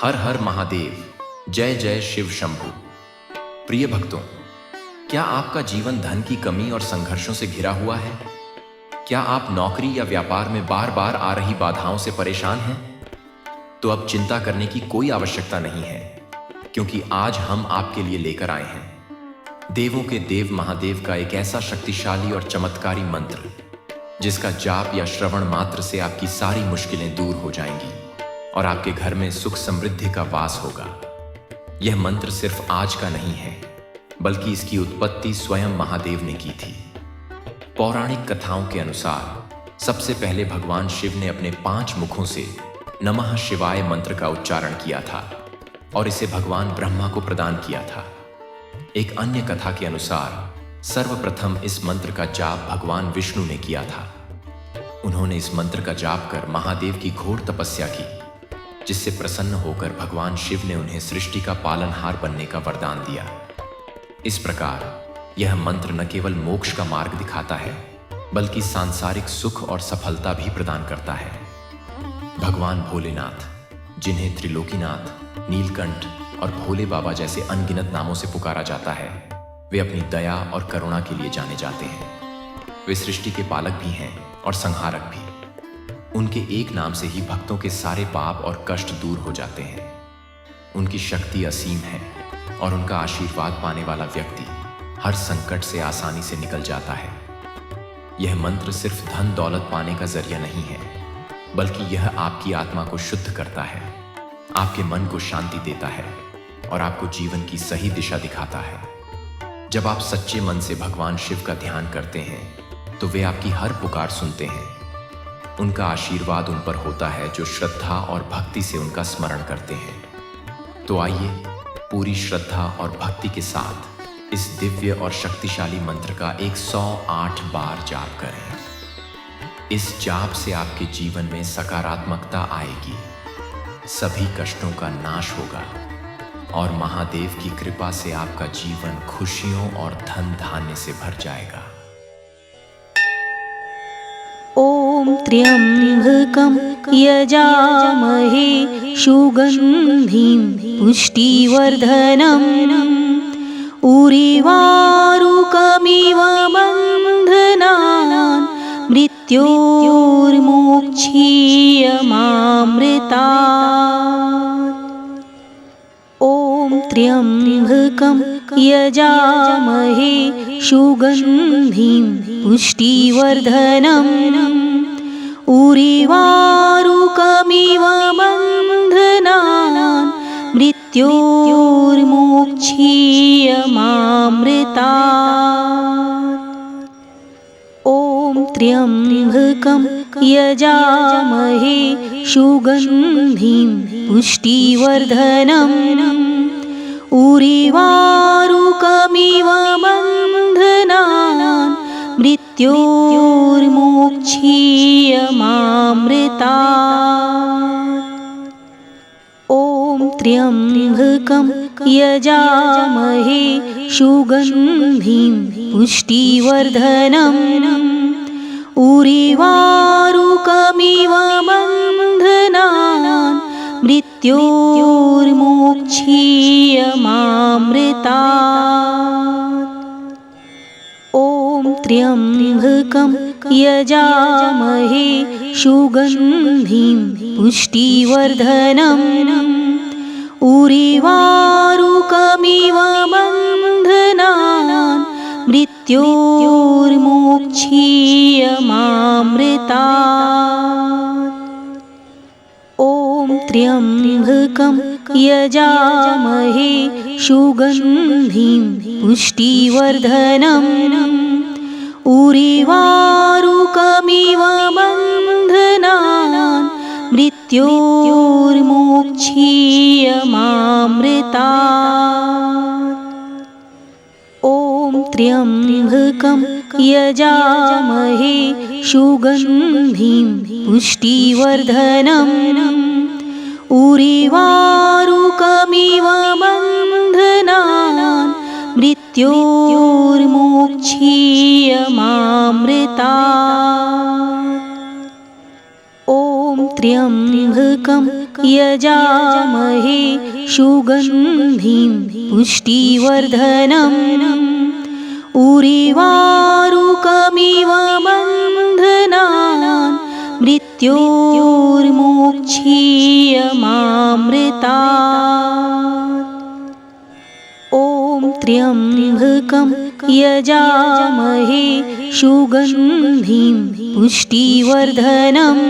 हर हर महादेव, जय जय शिव शंभु। प्रिय भक्तों, क्या आपका जीवन धन की कमी और संघर्षों से घिरा हुआ है? क्या आप नौकरी या व्यापार में बार बार आ रही बाधाओं से परेशान हैं? तो अब चिंता करने की कोई आवश्यकता नहीं है, क्योंकि आज हम आपके लिए लेकर आए हैं देवों के देव महादेव का एक ऐसा शक्तिशाली और चमत्कारी मंत्र, जिसका जाप या श्रवण मात्र से आपकी सारी मुश्किलें दूर हो जाएंगी और आपके घर में सुख समृद्धि का वास होगा। यह मंत्र सिर्फ आज का नहीं है, बल्कि इसकी उत्पत्ति स्वयं महादेव ने की थी। पौराणिक कथाओं के अनुसार सबसे पहले भगवान शिव ने अपने 5 मुखों से नमः शिवाय मंत्र का उच्चारण किया था और इसे भगवान ब्रह्मा को प्रदान किया था। एक अन्य कथा के अनुसार सर्वप्रथम इस मंत्र का जाप भगवान विष्णु ने किया था। उन्होंने इस मंत्र का जाप कर महादेव की घोर तपस्या की, जिससे प्रसन्न होकर भगवान शिव ने उन्हें सृष्टि का पालनहार बनने का वरदान दिया। इस प्रकार यह मंत्र न केवल मोक्ष का मार्ग दिखाता है, बल्कि सांसारिक सुख और सफलता भी प्रदान करता है। भगवान भोलेनाथ, जिन्हें त्रिलोकीनाथ, नीलकंठ और भोले बाबा जैसे अनगिनत नामों से पुकारा जाता है, वे अपनी दया और करुणा के लिए जाने जाते हैं। वे सृष्टि के पालक भी हैं और संहारक भी। उनके एक नाम से ही भक्तों के सारे पाप और कष्ट दूर हो जाते हैं। उनकी शक्ति असीम है और उनका आशीर्वाद पाने वाला व्यक्ति हर संकट से आसानी से निकल जाता है। यह मंत्र सिर्फ धन दौलत पाने का जरिया नहीं है, बल्कि यह आपकी आत्मा को शुद्ध करता है, आपके मन को शांति देता है और आपको जीवन की सही दिशा दिखाता है। जब आप सच्चे मन से भगवान शिव का ध्यान करते हैं, तो वे आपकी हर पुकार सुनते हैं। उनका आशीर्वाद उन पर होता है जो श्रद्धा और भक्ति से उनका स्मरण करते हैं। तो आइए पूरी श्रद्धा और भक्ति के साथ इस दिव्य और शक्तिशाली मंत्र का 108 बार जाप करें। इस जाप से आपके जीवन में सकारात्मकता आएगी, सभी कष्टों का नाश होगा और महादेव की कृपा से आपका जीवन खुशियों और धन धान्य से भर जाएगा। ॐ त्र्यम्बकं यजामहे सुगन्धिं पुष्टिवर्धनम् उर्वारुकमिव बन्धनान् मृत्योर्मोक्षीयमामृतात्। ॐ त्र्यम्बकं यजामहे सुगन्धिं पुष्टिवर्धनम् उर्वारुकमिव बन्धनान् मृत्योर्मोक्षीयमामृतात्। ॐ त्र्यम्बकं यजामहे सुगन्धिं पुष्टिवर्धनम् उर्वारुकमिव बन्धनान् मृत्योर्मोक्षीयमामृतात्। ॐ त्र्यम्बकं यजामहे सुगन्धिं पुष्टिवर्धनम् उर्वारुकमिव बन्धनान् मृत्योर्मोक्षीयमामृतात्। ॐ त्र्यम्बकं यजामहे सुगन्धिं पुष्टिवर्धनम् उर्वारुकमिव बन्धनान् मृत्योर्मोक्षीयमामृतात्। ॐ त्र्यम्बकं यजामहे सुगन्धिं पुष्टिवर्धनम् उर्वारुकमिव बन्धनान् मृत्योर्मोक्षीयमामृतात्। ॐ त्र्यम्बकं यजामहे सुगन्धिं पुष्टिवर्धनम् उर्वारुकमिव बन्धनान् मृत्योर्मोक्षीयमामृतात्। ॐ त्र्यम्बकं यजामहे सुगन्धिं पुष्टिवर्धनम् उर्वारुकमिव बन्धनान् मृत्योर्मोक्षीयमामृतात्। ॐ त्र्यम्बकं यजामहे सुगन्धिं पुष्टिवर्धनम्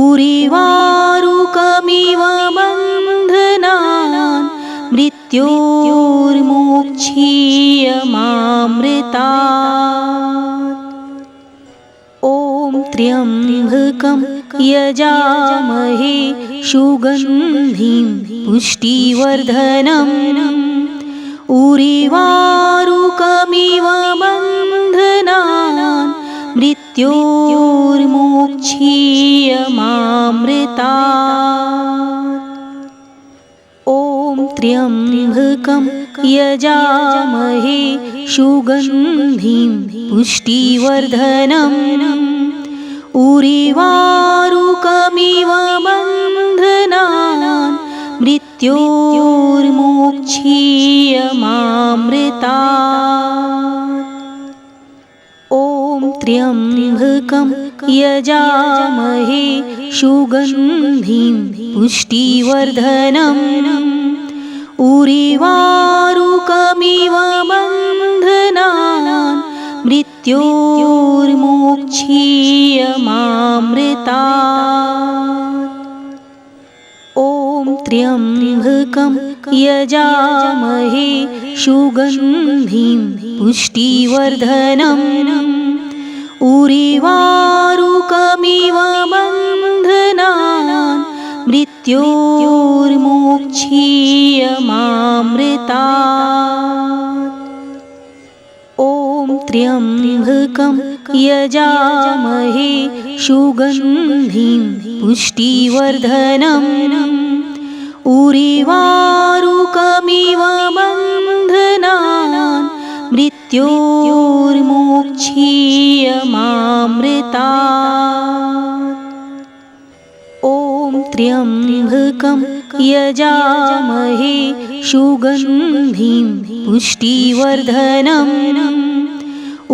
उर्वारुकमिव बन्धनान् मृत्योर्मोक्षीयमामृतात्। ॐ त्र्यम्बकं यजामहे सुगन्धिं पुष्टिवर्धनम् उर्वारुकमिव बन्धनान् मृत्योर्मोक्षीयमामृतात्। ॐ त्र्यम्बकं यजामहे सुगन्धिं पुष्टिवर्धनम् उर्वारुकमिव बन्धनान् मृत्योर्मोक्षीयमामृतात्। ॐ त्र्यम्बकं यजामहे सुगन्धिं पुष्टिवर्धनम् उर्वारुकमिव बन्धनान् मृत्योर्मोक्षीयमामृतात्। ॐ त्र्यम्बकं यजामहे सुगन्धिं पुष्टिवर्धनम् उर्वारुकमिव बन्धनान् मृत्योर्मोक्षीयमामृतात्। ॐ त्र्यम्बकं यजामहे सुगन्धिं पुष्टिवर्धनम् उर्वारुकमिव बन्धनान् मृत्योर्मोक्षीयमामृतात्। ॐ त्र्यम्बकं यजामहे सुगन्धिं पुष्टिवर्धनम्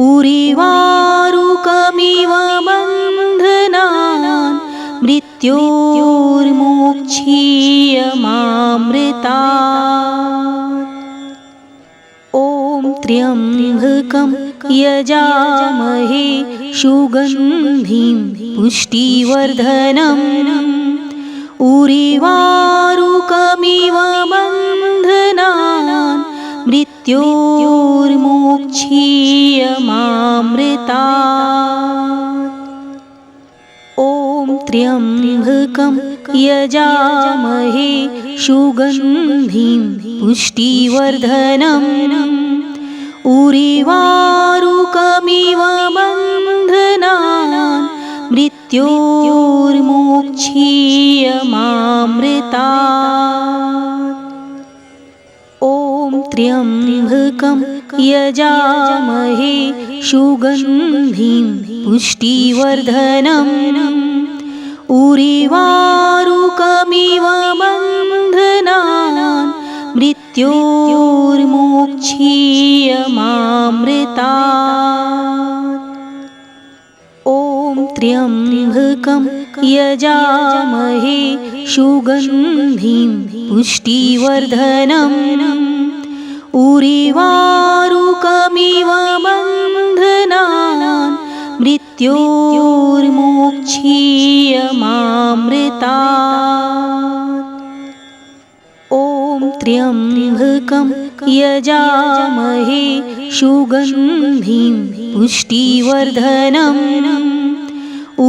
उर्वारुकमिव बन्धनान् मृत्योर्मोक्षीयमामृतात्। ॐ त्र्यम्बकं यजामहे सुगन्धिं पुष्टिवर्धनम् उर्वारुकमिव बन्धनान् मृत्योर्मोक्षीयमामृतात्। ॐ त्र्यम्बकं यजामहे सुगन्धिं पुष्टिवर्धनम् उर्वारुकमिव बन्धनान् मृत्योर्मोक्षीयमामृतात्। ॐ त्र्यम्बकं यजामहे सुगन्धिं पुष्टिवर्धनम् उर्वारुकमिव बन्धनान् मृत्योर्मोक्षीयमामृतात्। ॐ त्र्यम्बकं यजामहे सुगन्धिं पुष्टिवर्धनम् उर्वारुकमिव बन्धनान् मृत्योर्मोक्षीयमामृतात्। ॐ त्र्यम्बकं यजामहे सुगन्धिं पुष्टिवर्धनम्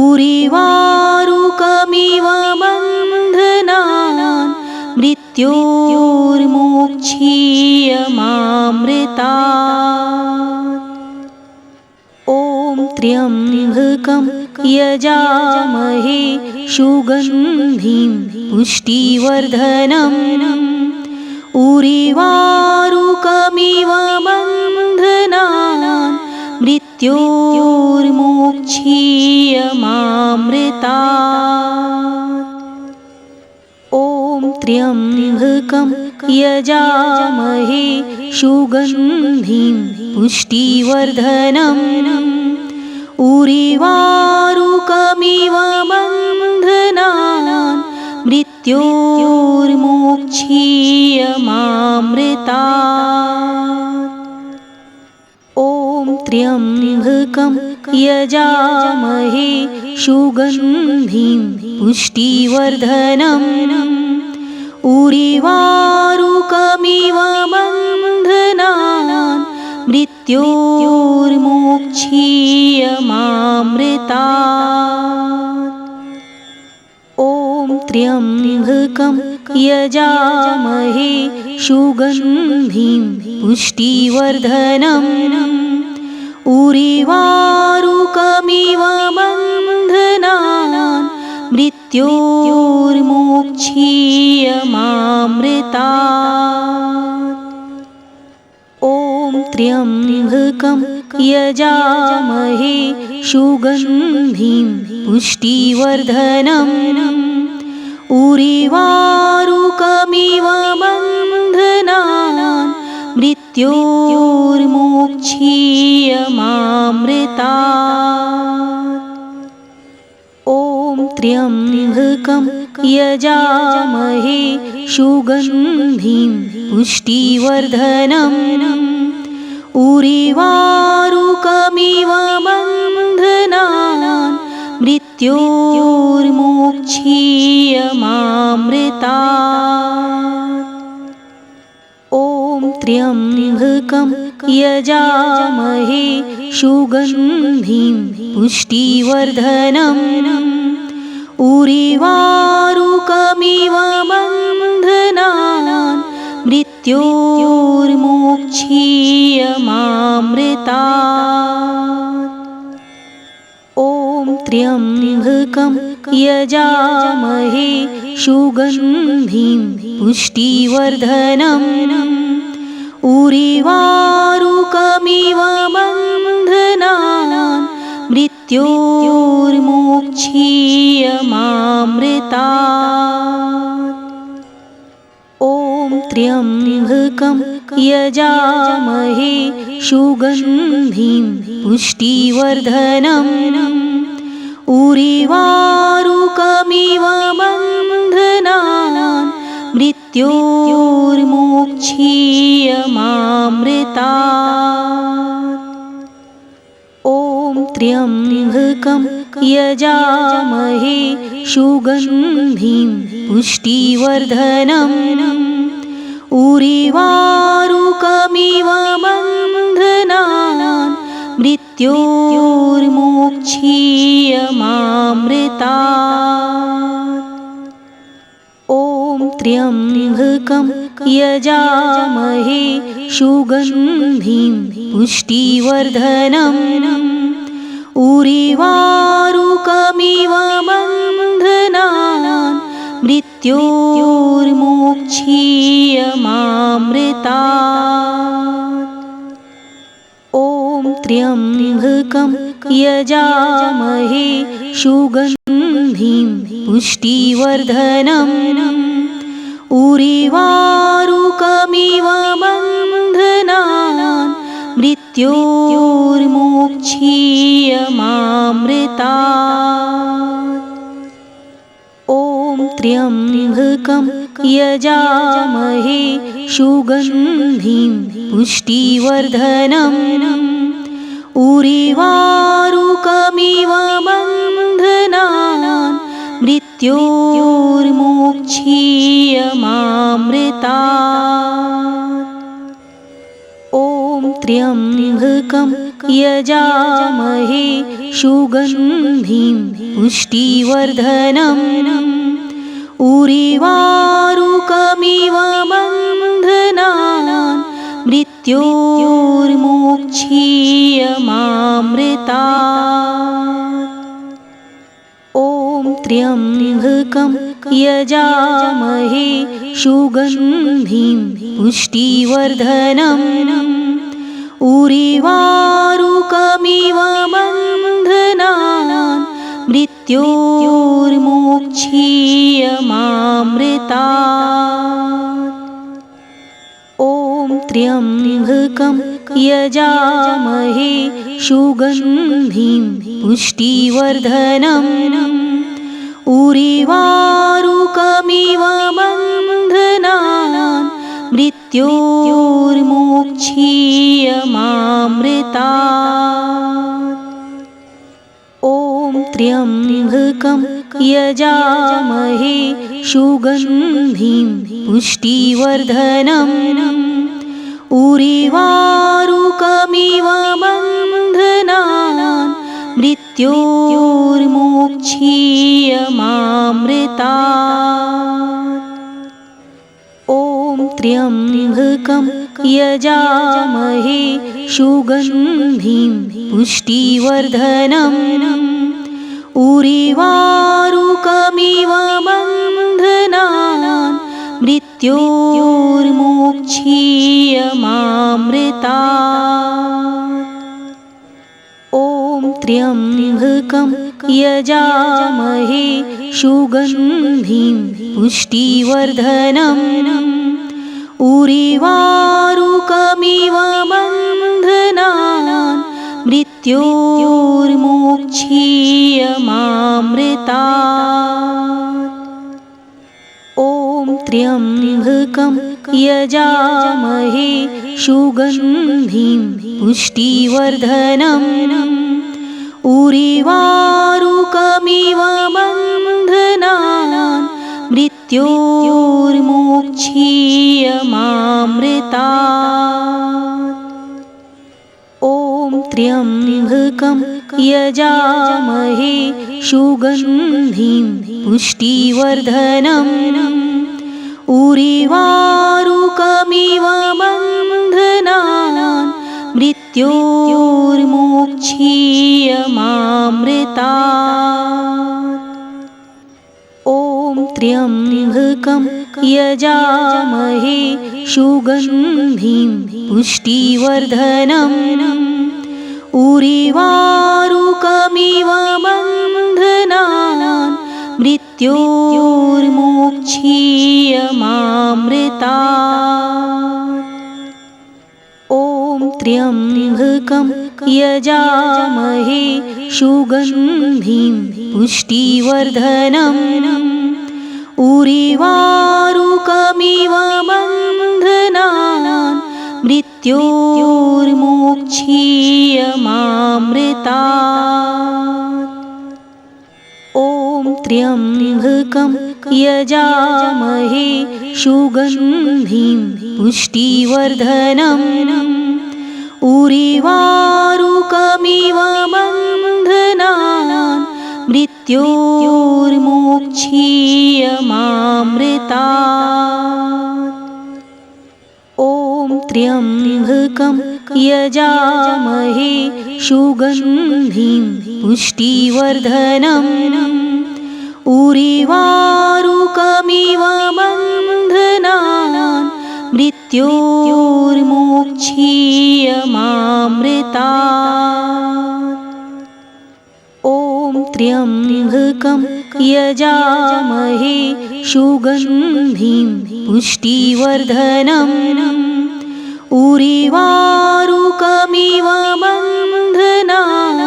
उर्वारुकमिव बन्धनान् मृत्योर्मोक्षीयमामृतात्। ॐ त्र्यम्बकं यजामहे सुगन्धिं पुष्टिवर्धनम् उर्वारुकमिव बन्धनान् मृत्योर्मोक्षीयमामृतात्। मृत्योर्मोक्षीयमामृतात्। ॐ त्र्यम्बकं यजामहे सुगन्धिं पुष्टिवर्धनम् उर्वारुकमिव बन्धनान् मृत्योर्मोक्षीयमामृतात्। ॐ त्र्यम्बकं यजामहे सुगन्धिं पुष्टिवर्धनम् उर्वारुकमिव बन्धनान् मृत्योर्मोक्षीयमामृतात्। ॐ त्र्यम्बकं यजामहे सुगन्धिं पुष्टिवर्धनम् उर्वारुकमिव बन्धनान् मृत्योर्मोक्षीयमामृतात्। ॐ त्र्यम्बकं यजामहे सुगन्धिं पुष्टिवर्धनम् उर्वारुकमिव बन्धनान् मृत्योर्मोक्षीयमामृतात्। ॐ त्र्यम्बकं यजामहे सुगन्धिं पुष्टिवर्धनम् उर्वारुकमिव बन्धनान् मृत्योर्मोक्षीयमामृतात्। ॐ त्र्यम्बकं यजामहे सुगन्धिं पुष्टिवर्धनम् उर्वारुकमिव बन्धनान् मृत्योर्मोक्षीयमामृतात्। ॐ त्र्यम्बकं यजामहे सुगन्धिं पुष्टिवर्धनम् उर्वारुकमिव बन्धनान् मृत्योर्मोक्षीयमामृतात्। ॐ त्र्यम्बकं यजामहे सुगन्धिं पुष्टिवर्धनम् उर्वारुकमिव बन्धनान् मृत्योर्मोक्षीयमामृतात्। ॐ त्र्यम्बकं यजामहे सुगन्धिं पुष्टिवर्धनम् उर्वारुकमिव बन्धनान् मृत्योर्मोक्षीयमामृतात्। ॐ त्र्यम्बकं यजामहे सुगन्धिं पुष्टिवर्धनम् उर्वारुकमिव बन्धनान् मृत्योर्मोक्षीयमामृतात्। ॐ त्र्यम्बकं यजामहे सुगन्धिं पुष्टिवर्धनम् उर्वारुकमिव बन्धनान् मृत्योर्मोक्षीयमामृतात्। ॐ त्र्यम्बकं यजामहे सुगन्धिं पुष्टिवर्धनम् उर्वारुकमिव बन्धनान् मृत्योर्मोक्षीयमामृतात्। ॐ त्र्यम्बकं यजामहे सुगन्धिं पुष्टिवर्धनम् उर्वारुकमिव बन्धनान् मृत्योर्मोक्षीयमामृतात्। ॐ त्र्यम्बकं यजामहे सुगन्धिं पुष्टिवर्धनम् उरिवारुकमिव बन्धनान् मृत्योर्मोक्षीयमामृतात्। ॐ त्र्यम्बकं यजामहे सुगन्धिं पुष्टिवर्धनम् उरिवारुकमिव बन्धनान् मृत्योर्मोक्षीयमामृतात्। ॐ त्र्यम्बकं यजामहे सुगन्धिं पुष्टिवर्धनम् उरिवारुकमिव बन्धनान् मृत्योर्मोक्षीयमामृतात्। ॐ त्र्यम्बकं यजामहे सुगन्धिं पुष्टिवर्धनम् उरिवारुकमिव बन्धनान् मृत्योर्मोक्षीयमामृतात्। ॐ त्र्यम्बकं यजामहे सुगन्धिं पुष्टिवर्धनम् उरिवारुकमिव बन्धनान् मृत्योर्मोक्षीयमामृतात्। ॐ त्र्यम्बकं यजामहे सुगन्धिं पुष्टिवर्धनम् उरिवारुकमिव बन्धनान् मृत्योर्मोक्षीयमामृतात्। ॐ त्र्यम्बकं यजामहे सुगन्धिं पुष्टिवर्धनम् उरिवारुकमिव बन्धनान् मृत्योर्मोक्षीयमामृतात्। ॐ त्र्यम्बकं यजामहे सुगन्धिं पुष्टिवर्धनम् उरिवारुकमिव बन्धनान् मृत्योर्मोक्षीयमामृतात्। ॐ त्र्यम्बकं यजामहे सुगन्धिं पुष्टिवर्धनम् उरिवारुकमिव बन्धनान् मृत्योर्मोक्षीयमामृतात्। ॐ त्र्यम्बकं यजामहे सुगन्धिं पुष्टिवर्धनम् उरिवारुकमिव बन्धनान् मृत्योर्मोक्षीयमामृतात्। ॐ त्र्यम्बकं यजामहे सुगन्धिं पुष्टिवर्धनम् उरिवारुकमिव बन्धनान् मृत्योर्मोक्षीयमामृतात्। ॐ त्र्यम्बकं यजामहे सुगन्धिं पुष्टिवर्धनम् उरिवारुकमिव बन्धनान्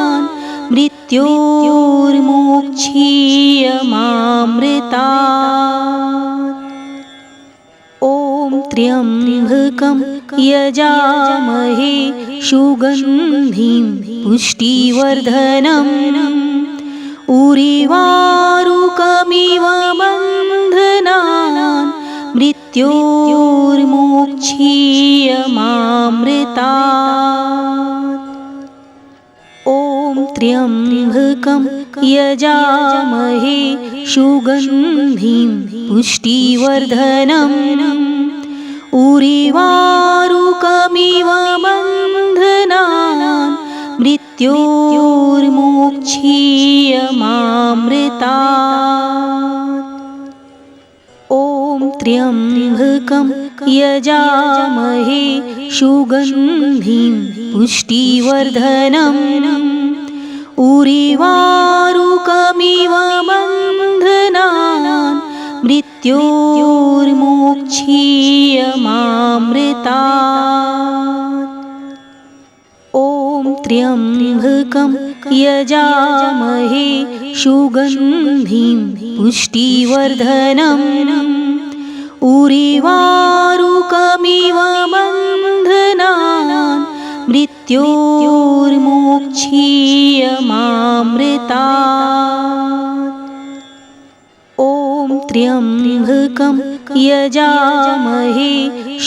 मृत्योर्मोक्षीयमामृतात्। ॐ त्र्यम्बकं यजामहे सुगन्धिं पुष्टिवर्धनम् उरिवारुकमिव बन्धनान् मृत्योर्मोक्षीयमामृतात्। ॐ त्र्यम्बकं यजामहे सुगन्धिं पुष्टिवर्धनम् उरिवारुकमिव बन्धनान् मृत्योर्मोक्षीयमामृतात्। ॐ त्र्यम्बकं यजामहे सुगन्धिं पुष्टिवर्धनम् उर्वारुकमिव बन्धनान् मृत्योर्मोक्षीयमामृतात्। ॐ त्र्यम्बकं यजामहे सुगन्धिं पुष्टिवर्धनम् उर्वारुकमिव बन्धनान् मृत्योर्मोक्षीयमामृतात्। ॐ त्र्यम्बकं यजामहे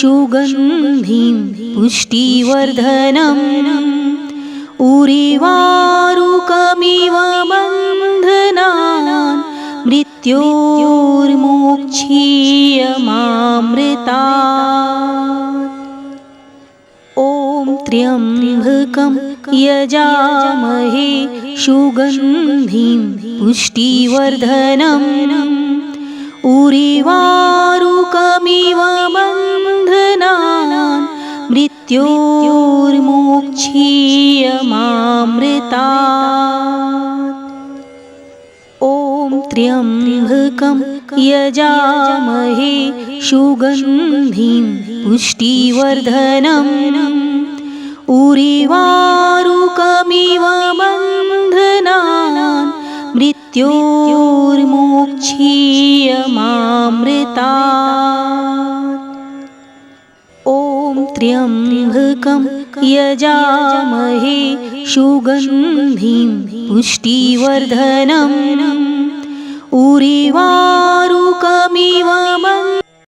सुगन्धिं पुष्टिवर्धनम् उर्वारुकमिव बन्धनान् मृत्योर्मोक्षीयमामृतात्। ॐ त्र्यम्बकं यजामहे सुगन्धिं पुष्टिवर्धनम् उर्वारुकमिव बन्धनान् मृत्योर्मोक्षीयमामृतात्। ॐ त्र्यम्बकं यजामहे सुगन्धिं पुष्टिवर्धनम् उर्वारुकमिव बन्धनान् मृत्योर्मोक्षीयमामृतात्। ॐ त्र्यम्बकं यजामहे सुगन्धिं पुष्टिवर्धनम् उर्वारुकमिव